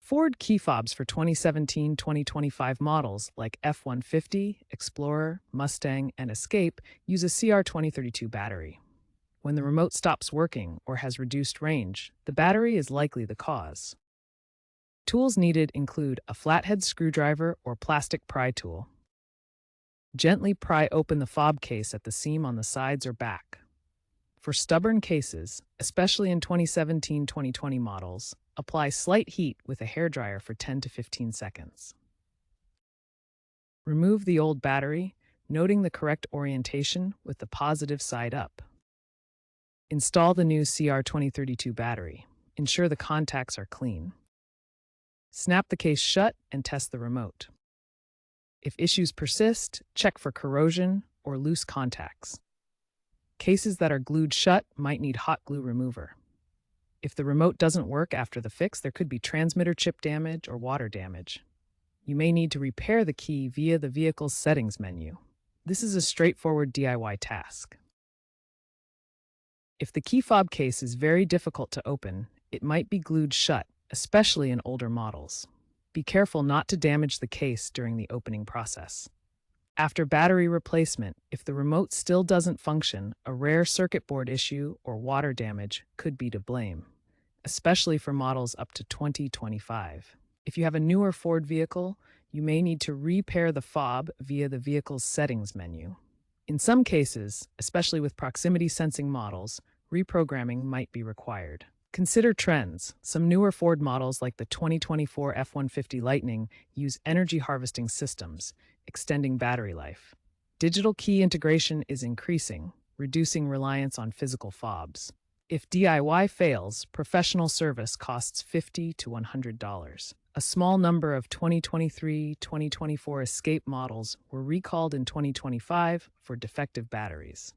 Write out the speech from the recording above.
Ford key fobs for 2017-2025 models like F-150, Explorer, Mustang, and Escape use a CR2032 battery. When the remote stops working or has reduced range, the battery is likely the cause. Tools needed include a flathead screwdriver or plastic pry tool. Gently pry open the fob case at the seam on the sides or back. For stubborn cases, especially in 2017-2020 models, apply slight heat with a hairdryer for 10 to 15 seconds. Remove the old battery, noting the correct orientation with the positive side up. Install the new CR2032 battery. Ensure the contacts are clean. Snap the case shut and test the remote. If issues persist, check for corrosion or loose contacts. Cases that are glued shut might need hot glue remover. If the remote doesn't work after the fix, there could be transmitter chip damage or water damage. You may need to repair the key via the vehicle's settings menu. This is a straightforward DIY task. If the key fob case is very difficult to open, it might be glued shut, especially in older models. Be careful not to damage the case during the opening process. After battery replacement, if the remote still doesn't function, a rare circuit board issue or water damage could be to blame, especially for models up to 2025. If you have a newer Ford vehicle, you may need to repair the fob via the vehicle's settings menu. In some cases, especially with proximity sensing models, reprogramming might be required. Consider trends. Some newer Ford models like the 2024 F-150 Lightning use energy harvesting systems, extending battery life. Digital key integration is increasing, reducing reliance on physical fobs. If DIY fails, professional service costs $50 to $100. A small number of 2023-2024 Escape models were recalled in 2025 for defective batteries.